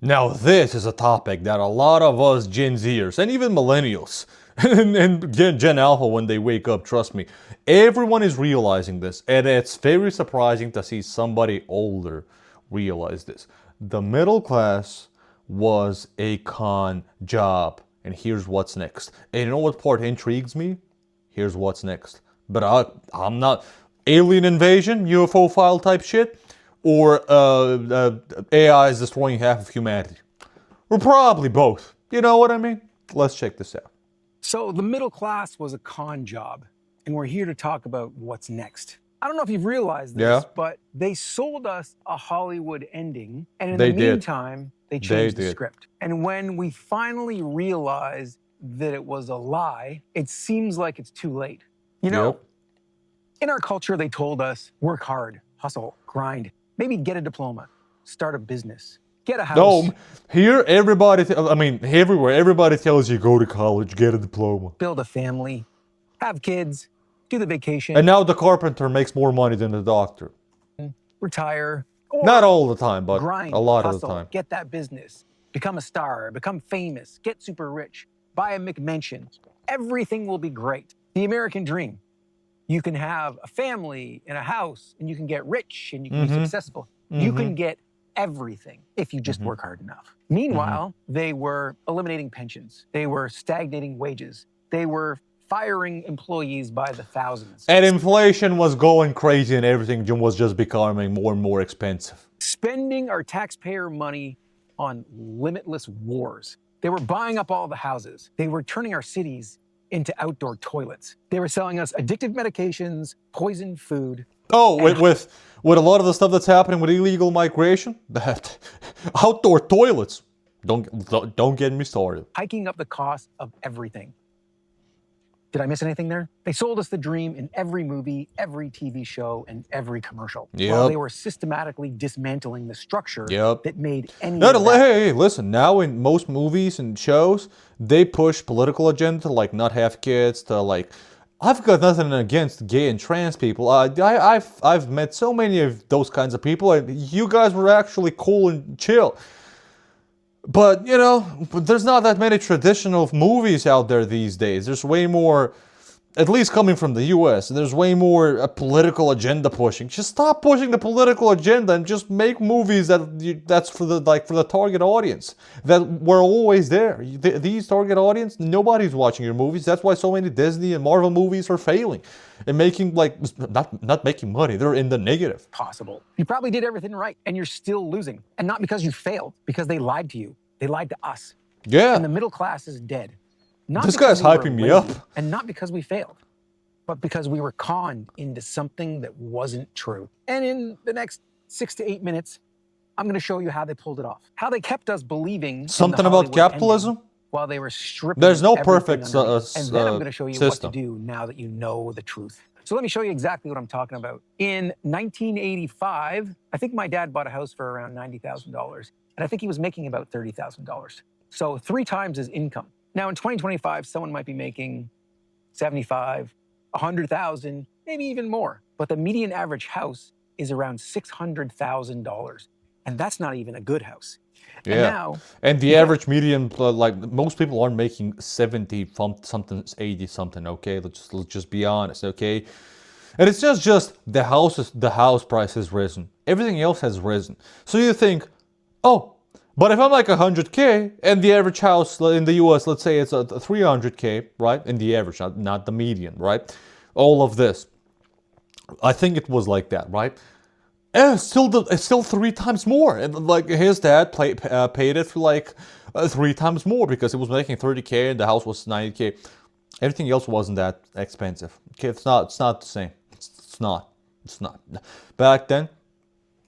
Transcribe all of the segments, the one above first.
Now this is a topic that a lot of us Gen Zers and even millennials and Gen Alpha when they wake up, trust me, everyone is realizing this, and it's very surprising to see somebody older realize this. The middle class was a con job, and here's what's next. And you know what part intrigues me? Here's what's next. But I'm not alien invasion, UFO file type shit, or AI is destroying half of humanity. Or probably both. You know what I mean? Let's check this out. So the middle class was a con job, and we're here to talk about what's next. I don't know if you've realized this, but they sold us a Hollywood ending, and in the meantime, they changed the script. And when we finally realized that it was a lie, it seems like it's too late. You know, in our culture, they told us, work hard, hustle, grind, maybe get a diploma, start a business, get a house. No, here everybody, everywhere, everybody tells you go to college, get a diploma. Build a family, have kids, do the vacation. And now the carpenter makes more money than the doctor. Retire. Not all the time, but grind, a lot hustle, of the time. Get that business, become a star, become famous, get super rich, buy a McMansion. Everything will be great. The American dream. You can have a family and a house, and you can get rich, and you can be successful. You can get everything if you just work hard enough. Meanwhile, they were eliminating pensions. They were stagnating wages. They were firing employees by the thousands. And inflation was going crazy and everything was just becoming more and more expensive. Spending our taxpayer money on limitless wars. They were buying up all the houses. They were turning our cities into outdoor toilets. They were selling us addictive medications, poisoned food. Oh, with a lot of the stuff that's happening with illegal migration, that outdoor toilets. Don't get me started. Hiking up the cost of everything. Did I miss anything there? They sold us the dream in every movie, every TV show, and every commercial. While they were systematically dismantling the structure that made any Hey, listen, now in most movies and shows, they push political agenda to like not have kids, to like, I've got nothing against gay and trans people. I've met so many of those kinds of people, and you guys were actually cool and chill. But, you know, there's not that many traditional movies out there these days. There's way more, at least coming from the US, there's way more political agenda pushing. Just stop pushing the political agenda and just make movies that's for the target audience. That were always there. These target audience, nobody's watching your movies. That's why so many Disney and Marvel movies are failing. And making, like, not making money. They're in the negative. Possible. You probably did everything right, and you're still losing. And not because you failed, because they lied to you. They lied to us. Yeah. And the middle class is dead. Not this guy's hyping me up. And not because we failed, but because we were conned into something that wasn't true. And in the next 6 to 8 minutes, I'm going to show you how they pulled it off. How they kept us believing something about capitalism. While they were stripping. There's no perfect and then I'm going to show you what to do now that you know the truth. So let me show you exactly what I'm talking about. In 1985, I think my dad bought a house for around $90,000, and I think he was making about $30,000. So 3 times his income. Now in 2025, someone might be making 75, 100,000, maybe even more. But the median average house is around $600,000, and that's not even a good house. Yeah, and the average median, like most people aren't making 70 something, 80 something. Okay, let's just be honest. Okay, and it's just the house price has risen. Everything else has risen. So you think, oh, but if I'm like 100K and the average house in the US, let's say it's a 300K, right? In the average, not the median, right? All of this, I think it was like that, right? It's still 3 times more. And like his dad paid it for like 3 times more because it was making 30K and the house was 90K. Everything else wasn't that expensive. Okay, it's not the same. It's not. Back then,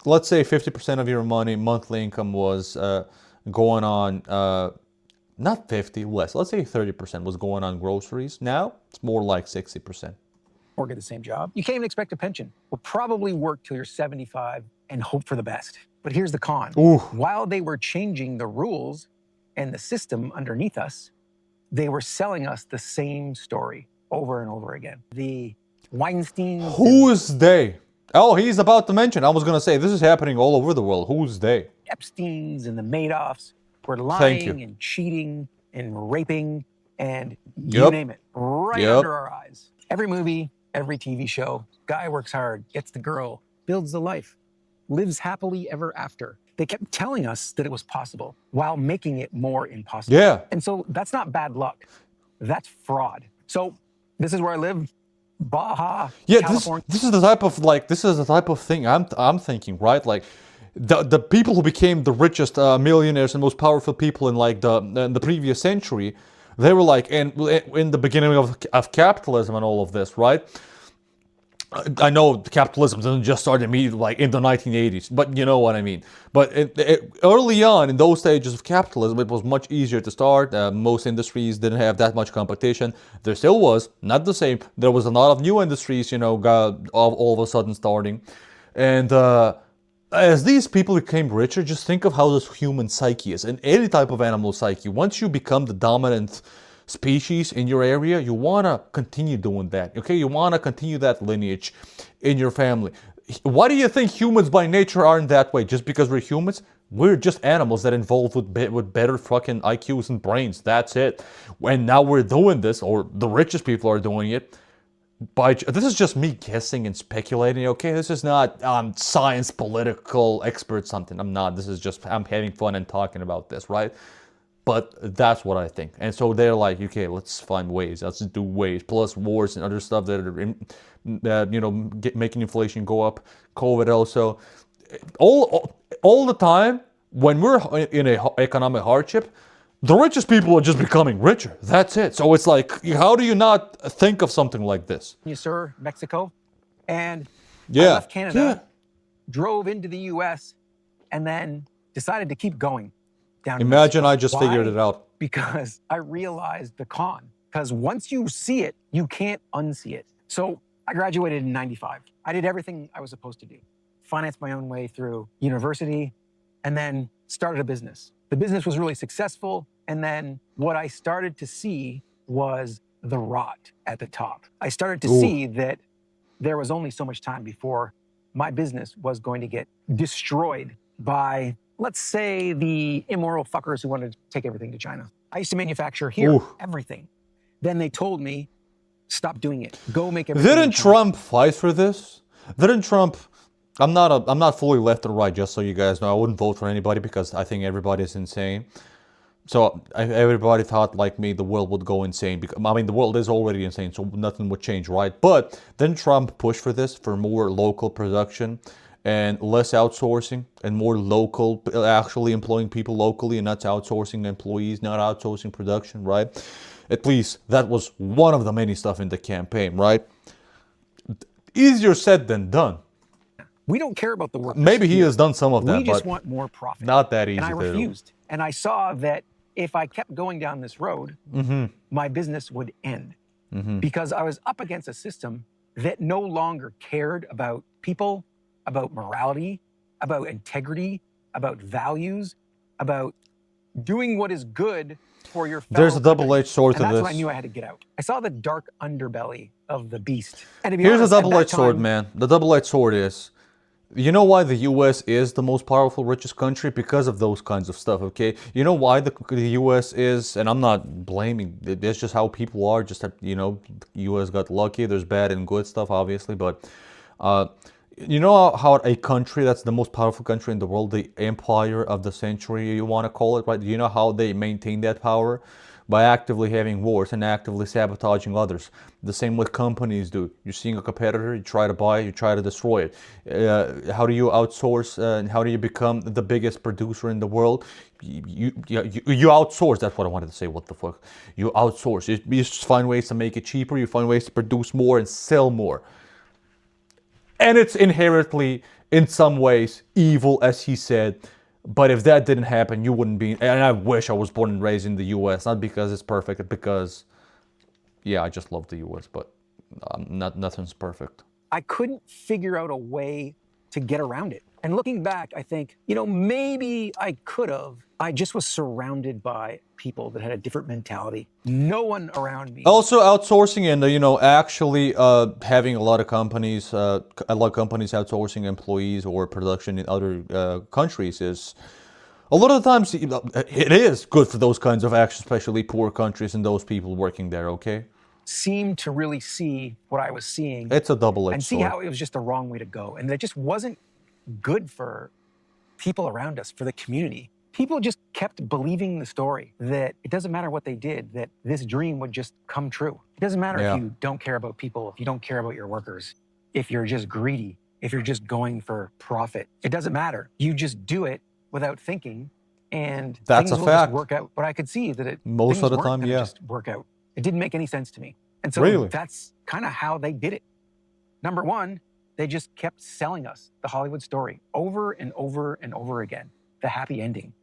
let's say 50% of your monthly income was going on, not 50, less. Let's say 30% was going on groceries. Now it's more like 60%. Or get the same job. You can't even expect a pension. We'll probably work till you're 75 and hope for the best. But here's the con. Ooh. While they were changing the rules and the system underneath us, they were selling us the same story over and over again. The Weinstein. Who's they? Oh, he's about to mention. I was going to say, this is happening all over the world. Who's they? Epsteins and the Madoffs were lying and cheating and raping and you name it, right under our eyes. Every movie, every TV show, guy works hard, gets the girl, builds the life, lives happily ever after. They kept telling us that it was possible while making it more impossible. Yeah. And so that's not bad luck. That's fraud. So this is where I live. Baja, California. This is the type of thing I'm thinking, right? Like the people who became the richest millionaires and most powerful people in like the previous century, they were like in the beginning of capitalism and all of this, right? I know capitalism doesn't just start immediately like in the 1980s, but you know what I mean. But early on in those stages of capitalism, it was much easier to start. Most industries didn't have that much competition. There still was, not the same. There was a lot of new industries, you know, all of a sudden starting. And as these people became richer, just think of how this human psyche is. In any type of animal psyche, once you become the dominant species in your area, you want to continue doing that, okay? You want to continue that lineage in your family. Why do you think humans by nature aren't that way? Just because we're humans? We're just animals that evolved with better fucking IQs and brains. That's it. And now we're doing this, or the richest people are doing it. This is just me guessing and speculating, okay? This is not science, political expert, something. I'm not. This is just, I'm having fun and talking about this, right? But that's what I think. And so they're like, okay, let's find ways. Let's do ways. Plus wars and other stuff that are, making inflation go up. COVID also. All the time, when we're in an economic hardship, the richest people are just becoming richer. That's it. So it's like, how do you not think of something like this? Yes, sir, Mexico. And I left Canada, drove into the U.S., and then decided to keep going. Imagine I just figured it out. Because I realized the con. Because once you see it, you can't unsee it. So I graduated in '95. I did everything I was supposed to do. Financed my own way through university, and then started a business. The business was really successful, and then what I started to see was the rot at the top. I started to see that there was only so much time before my business was going to get destroyed by, let's say, the immoral fuckers who wanted to take everything to China. I used to manufacture here, everything. Then they told me, stop doing it. Go make everything. Didn't Trump fight for this? Didn't Trump... I'm not fully left or right, just so you guys know. I wouldn't vote for anybody because I think everybody is insane. So everybody thought, like me, the world would go insane. Because, I mean, the world is already insane, so nothing would change, right? But then Trump pushed for this, for more local production and less outsourcing and more local, actually employing people locally and not outsourcing employees, not outsourcing production, right? At least that was one of the many stuff in the campaign, right? Easier said than done. We don't care about the work. Maybe he has done some of that, we just want more profit. Not that easy. And I refused. And I saw that if I kept going down this road, my business would end. Because I was up against a system that no longer cared about people, about morality, about integrity, about values, about doing what is good for your fellow. There's a double-edged sword to this. And that's when I knew I had to get out. I saw the dark underbelly of the beast. And to be Here's honest, a double-edged sword, man. The double-edged sword is, you know why the U.S. is the most powerful, richest country? Because of those kinds of stuff, okay? You know why the U.S. is, and I'm not blaming, it's just how people are, just that, you know, U.S. got lucky. There's bad and good stuff, obviously, but you know how a country that's the most powerful country in the world, the empire of the century, you want to call it, right? You know how they maintain that power? By actively having wars and actively sabotaging others. The same with companies do. You're seeing a competitor, you try to buy it, you try to destroy it. How do you outsource and how do you become the biggest producer in the world? You outsource. That's what I wanted to say. What the fuck? You outsource. You just find ways to make it cheaper. You find ways to produce more and sell more. And it's inherently, in some ways, evil, as he said. But if that didn't happen, you wouldn't be... And I wish I was born and raised in the U.S. Not because it's perfect, but because... Yeah, I just love the U.S., but nothing's perfect. I couldn't figure out a way to get around it. And looking back, I think, you know, maybe I could have. I just was surrounded by people that had a different mentality. No one around me. Also, outsourcing and, you know, actually having a lot of companies outsourcing employees or production in other countries is A lot of the times, it is good for those kinds of actions, especially poor countries and those people working there, okay? Seemed to really see what I was seeing. It's a double-edged and see sword. how it was just the wrong way to go. And that just wasn't good for people around us, for the community. People just kept believing the story that it doesn't matter what they did, that this dream would just come true. It doesn't matter if you don't care about people, if you don't care about your workers, if you're just greedy, if you're just going for profit. It doesn't matter. You just do it without thinking, and that's things a will fact. just work out. But I could see that most of the time, just work out. It didn't make any sense to me. And so really? That's kind of how they did it. Number one, they just kept selling us the Hollywood story over and over and over again. The happy ending.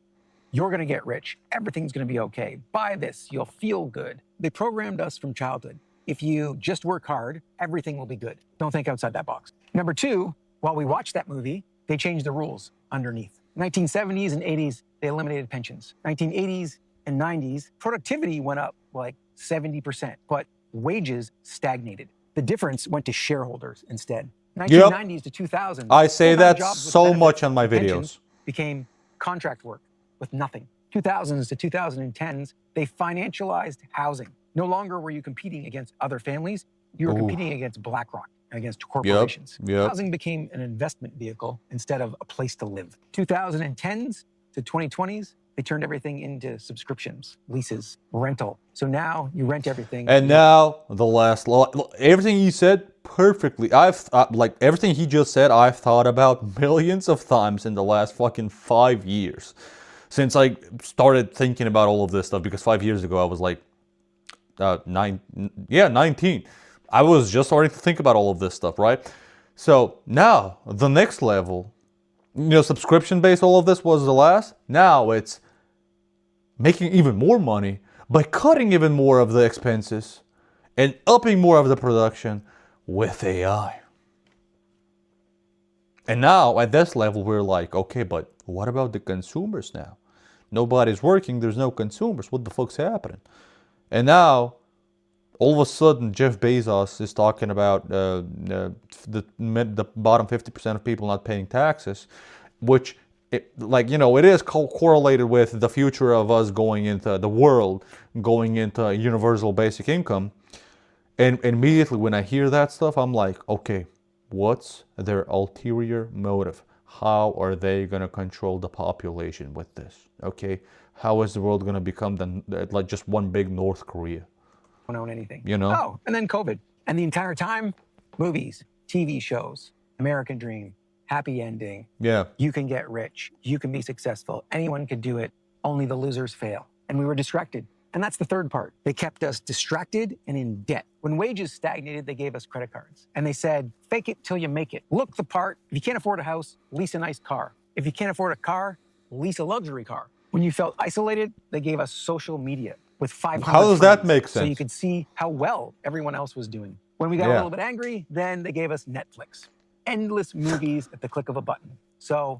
You're going to get rich. Everything's going to be okay. Buy this. You'll feel good. They programmed us from childhood. If you just work hard, everything will be good. Don't think outside that box. Number two, while we watched that movie, they changed the rules underneath. 1970s and 80s, they eliminated pensions. 1980s and 90s, productivity went up like 70%, but wages stagnated. The difference went to shareholders instead. 1990s to 2000s. I say that so much on my videos. Became contract work with nothing. 2000s to 2010s, they financialized housing. No longer were you competing against other families, you were competing against BlackRock, against corporations. Housing became an investment vehicle instead of a place to live. 2010s to 2020s, they turned everything into subscriptions, leases, rental. So now you rent everything. And now the last, everything he said perfectly. Like everything he just said, I've thought about millions of times in the last fucking 5 years. Since I started thinking about all of this stuff, because 5 years ago I was like 19. I was just starting to think about all of this stuff, right? So now the next level, subscription based, all of this was the last. Now it's making even more money by cutting even more of the expenses and upping more of the production with AI. And now at this level, we're like, okay, but what about the consumers now? Nobody's working, there's no consumers. What the fuck's happening? And now, all of a sudden, Jeff Bezos is talking about the bottom 50% of people not paying taxes, which, it is correlated with the future of us going into the world, going into universal basic income. And immediately when I hear that stuff, I'm like, okay, what's their ulterior motive? How are they going to control the population with this? Okay, how is the world going to become like just one big North Korea? Don't own anything. Oh, and then COVID. And the entire time, movies, TV shows, American Dream, happy ending. Yeah. You can get rich. You can be successful. Anyone could do it. Only the losers fail. And we were distracted. And that's the third part. They kept us distracted and in debt. When wages stagnated, they gave us credit cards. And they said, fake it till you make it. Look the part. If you can't afford a house, lease a nice car. If you can't afford a car, lease a luxury car. When you felt isolated, they gave us social media with 500 How does that make sense? So you could see how well everyone else was doing. When we got a little bit angry, then they gave us Netflix. Endless movies at the click of a button. So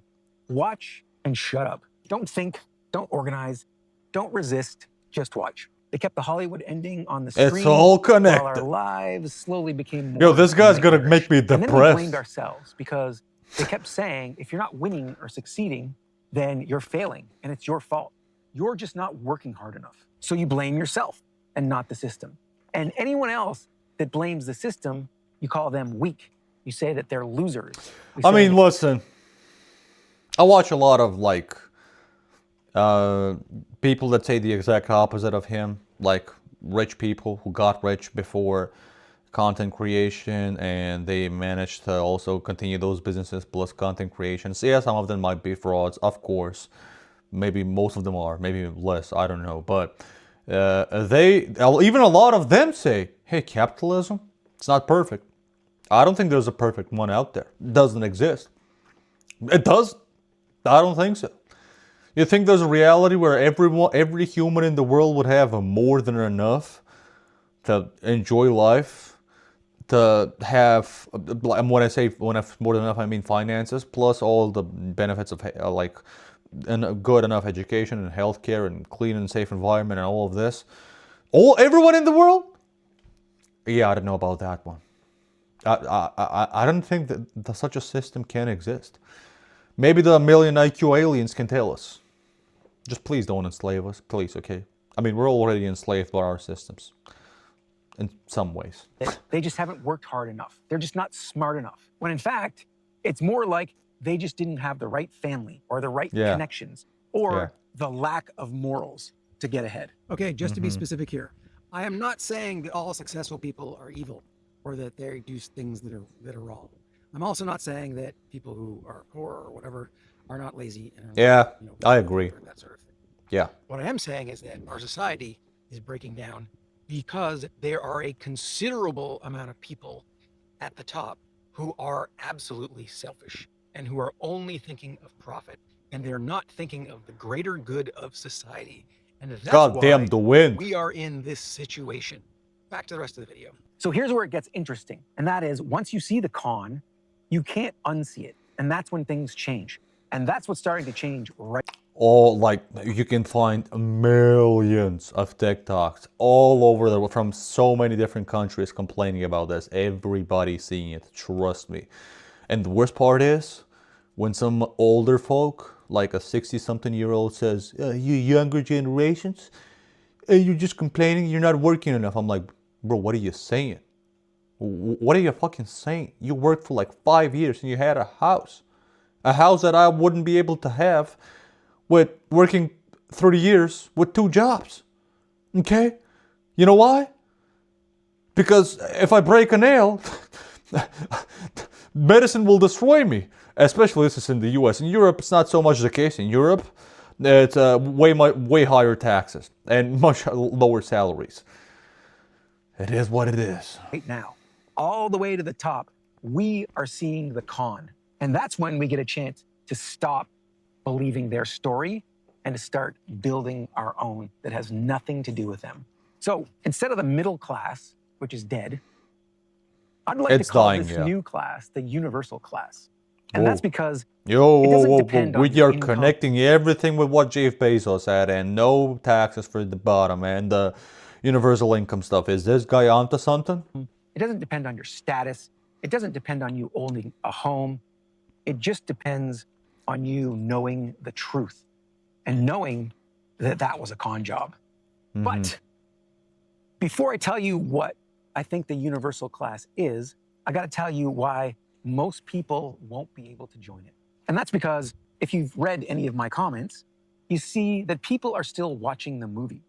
watch and shut up. Don't think, don't organize, don't resist. Just watch. They kept the Hollywood ending on the screen. It's all connected. While our lives slowly became more. Yo, this guy's gonna make me depressed. And then we blamed ourselves because they kept saying, if you're not winning or succeeding, then you're failing and it's your fault. You're just not working hard enough. So you blame yourself and not the system. And anyone else that blames the system, you call them weak. You say that they're losers. Listen, I watch a lot of people that say the exact opposite of him, like rich people who got rich before content creation and they managed to also continue those businesses plus content creation. So yeah, some of them might be frauds, of course. Maybe most of them are, maybe less, I don't know. But even a lot of them say, hey, capitalism, it's not perfect. I don't think there's a perfect one out there. It doesn't exist. It does. I don't think so. You think there's a reality where every human in the world would have more than enough to enjoy life, to have, when I say more than enough, I mean finances, plus all the benefits of a good enough education and healthcare and clean and safe environment and all of this. Everyone in the world? Yeah, I don't know about that one. I don't think that such a system can exist. Maybe the million IQ aliens can tell us. Just please don't enslave us, please, okay? I mean, we're already enslaved by our systems in some ways. They just haven't worked hard enough. They're just not smart enough. When in fact, it's more like they just didn't have the right family or the right connections or the lack of morals to get ahead. Okay, just to be specific here, I am not saying that all successful people are evil or that they do things that are wrong. I'm also not saying that people who are poor or whatever are not lazy. And are not, I agree. That sort of thing. Yeah. What I am saying is that our society is breaking down because there are a considerable amount of people at the top who are absolutely selfish and who are only thinking of profit, and they're not thinking of the greater good of society. And that's God damn the wind. We are in this situation. Back to the rest of the video. So here's where it gets interesting. And that is, once you see the con, you can't unsee it. And that's when things change. And that's what's starting to change right. Like, you can find millions of TikToks all over from so many different countries complaining about this. Everybody's seeing it, trust me. And the worst part is, when some older folk, like a 60-something-year-old says, you younger generations, you're just complaining, you're not working enough. I'm like, bro, what are you saying? What are you fucking saying? You worked for like 5 years and you had a house. A house that I wouldn't be able to have with working 30 years with 2 jobs. Okay? You know why? Because if I break a nail, medicine will destroy me. Especially this is in the US. In Europe, it's not so much the case. In Europe, it's way higher taxes and much lower salaries. It is what it is. Right now, all the way to the top, we are seeing the con. And that's when we get a chance to stop believing their story and to start building our own that has nothing to do with them. So instead of the middle class, which is dead, I'd like to call this new class the universal class. And that's because it doesn't depend on we are connecting everything with what Jeff Bezos said, and no taxes for the bottom and the universal income stuff. Is this guy onto something? It doesn't depend on your status. It doesn't depend on you owning a home. It just depends on you knowing the truth and knowing that that was a con job. But before I tell you what I think the universal class is, I got to tell you why most people won't be able to join it. And that's because if you've read any of my comments, you see that people are still watching the movie.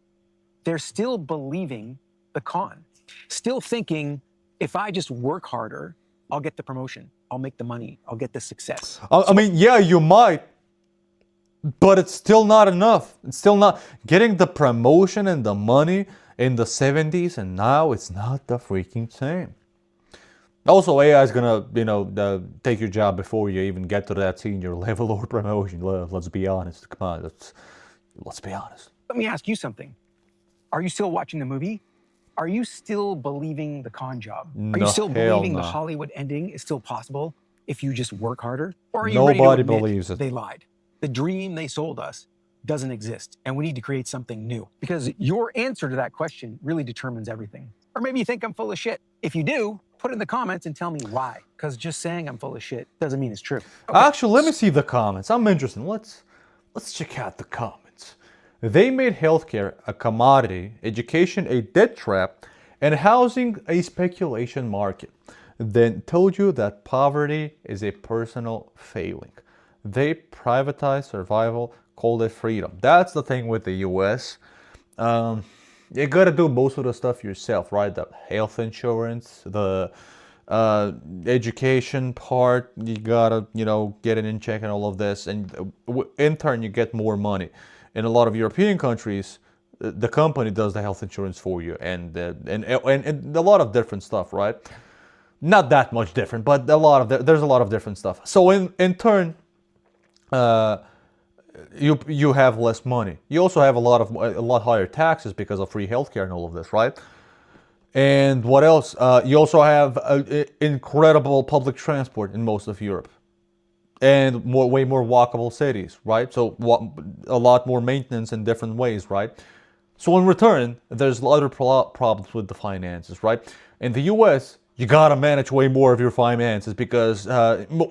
They're still believing the con, still thinking, if I just work harder, I'll get the promotion, I'll make the money, I'll get the success. I mean, yeah, you might, but it's still not enough. It's still not getting the promotion and the money in the 70s, and now it's not the freaking same. Also, AI is gonna, take your job before you even get to that senior level or promotion. Let's be honest. Come on, let's be honest. Let me ask you something. Are you still watching the movie? Are you still believing the con job? Are you still believing the Hollywood ending is still possible if you just work harder? Or are you ready to admit believes it. They lied? The dream they sold us doesn't exist, and we need to create something new. Because your answer to that question really determines everything. Or maybe you think I'm full of shit. If you do, put it in the comments and tell me why. Because just saying I'm full of shit doesn't mean it's true. Okay. Actually, let me see the comments. I'm interested. Let's check out the comments. They made healthcare a commodity, education a debt trap, and housing a speculation market. Then told you that poverty is a personal failing. They privatize survival, called it freedom. That's the thing with the US. You gotta do most of the stuff yourself, right? The health insurance, the education part, you gotta, get it in check and all of this. And in turn, you get more money. In a lot of European countries, the company does the health insurance for you, and a lot of different stuff, right? Not that much different, but there's a lot of different stuff. So in turn, you have less money. You also have a lot higher taxes because of free healthcare and all of this, right? And what else? You also have incredible public transport in most of Europe, and way more walkable cities, right? So a lot more maintenance in different ways, right? So in return, there's other problems with the finances, right? In the US, you gotta manage way more of your finances because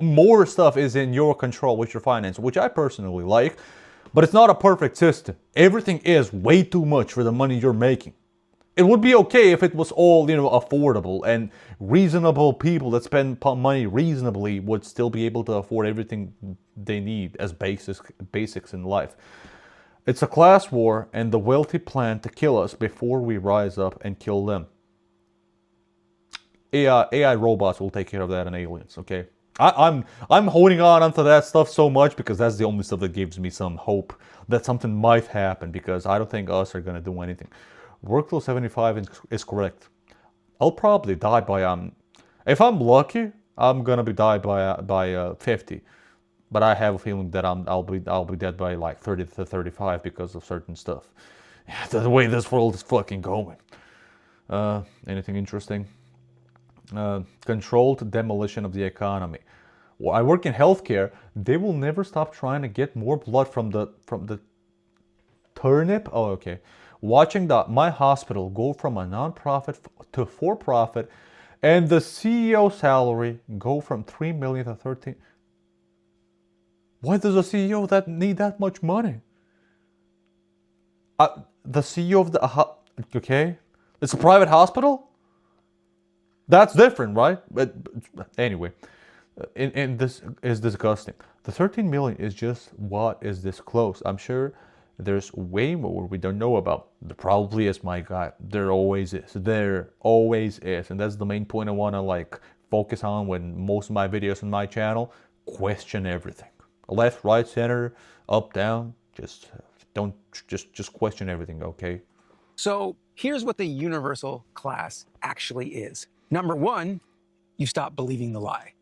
more stuff is in your control with your finances, which I personally like. But it's not a perfect system. Everything is way too much for the money you're making. It would be okay if it was all, affordable, and reasonable people that spend money reasonably would still be able to afford everything they need as basics in life. It's a class war, and the wealthy plan to kill us before we rise up and kill them. AI robots will take care of that, and aliens, okay? I'm holding on to that stuff so much because that's the only stuff that gives me some hope that something might happen, because I don't think us are going to do anything. Work till 75 is correct. I'll probably die by, if I'm lucky, I'm going to be died by 50. But I have a feeling that I'll be dead by like 30 to 35 because of certain stuff. Yeah, the way this world is fucking going. Anything interesting? Controlled demolition of the economy. Well, I work in healthcare. They will never stop trying to get more blood from the turnip. Oh, okay. Watching my hospital go from a non-profit to for-profit, and the CEO salary go from 3 million to 13. Why does a CEO need that much money? The CEO of the okay, it's a private hospital. That's different, right? But anyway, and this is disgusting. The 13 million is just what is this close. I'm sure there's way more we don't know about. There probably is, my guy. There always is. There always is. And that's the main point I want to focus on when most of my videos on my channel. Question everything. Left, right, center, up, down. Just question everything, okay? So here's what the universal class actually is. Number one, you stop believing the lie.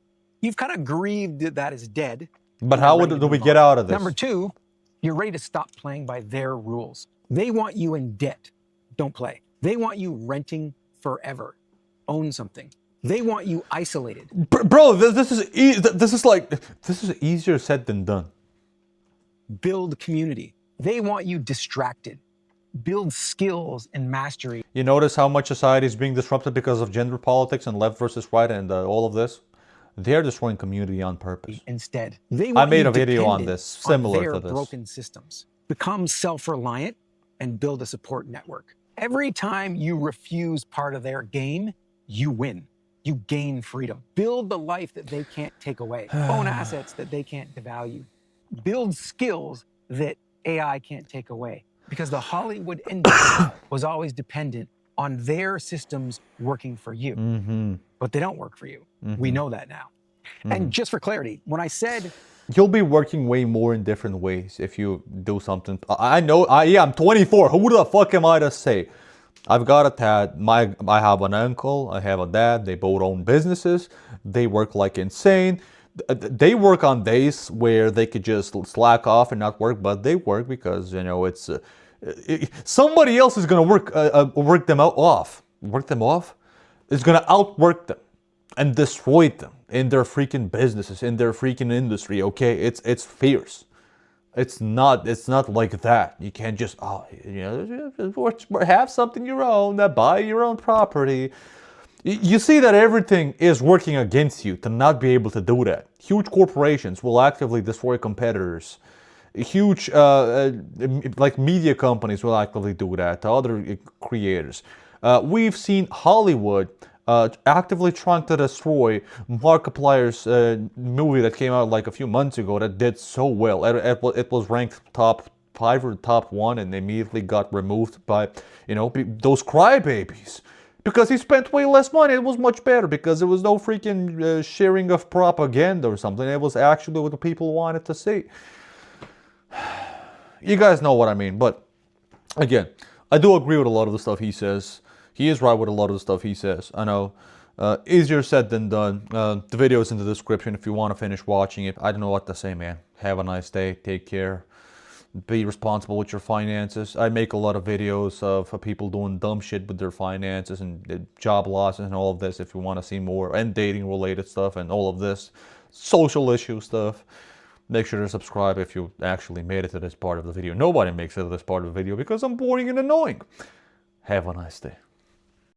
You've kind of grieved that is dead. But how do we get out of this? Number two, you're ready to stop playing by their rules. They want you in debt. Don't play. They want you renting forever. Own something. They want you isolated. Bro, this is easier said than done. Build community. They want you distracted. Build skills and mastery. You notice how much society is being disrupted because of gender politics and left versus right and all of this? They're destroying community on purpose. Instead, they want I made a video on this, similar to this. Broken systems. Become self-reliant and build a support network. Every time you refuse part of their game, you win. You gain freedom. Build the life that they can't take away. Own assets that they can't devalue. Build skills that AI can't take away. Because the Hollywood industry was always dependent on their systems working for you. Mm-hmm. But they don't work for you. Mm-hmm. We know that now. Mm-hmm. And just for clarity, when I said... You'll be working way more in different ways if you do something. I know, I'm 24. Who the fuck am I to say? I've got a dad. I have an uncle. I have a dad. They both own businesses. They work like insane. They work on days where they could just slack off and not work, but they work because it's somebody else is gonna work them off. Work them off. Is gonna outwork them and destroy them in their freaking businesses, in their freaking industry. Okay, it's fierce. It's not like that. You can't just have something your own, buy your own property. You see that everything is working against you to not be able to do that. Huge corporations will actively destroy competitors. Huge media companies will actively do that to other creators. We've seen Hollywood actively trying to destroy Markiplier's movie that came out like a few months ago that did so well. It was ranked top 5 or top 1 and immediately got removed by those crybabies. Because he spent way less money. It was much better because there was no freaking sharing of propaganda or something. It was actually what the people wanted to see. You guys know what I mean. But again, I do agree with a lot of the stuff he says. He is right with a lot of the stuff he says. I know. Easier said than done. The video is in the description if you want to finish watching it. I don't know what to say, man. Have a nice day. Take care. Be responsible with your finances. I make a lot of videos of people doing dumb shit with their finances and job losses and all of this if you want to see more, and dating related stuff and all of this social issue stuff. Make sure to subscribe if you actually made it to this part of the video. Nobody makes it to this part of the video because I'm boring and annoying. Have a nice day.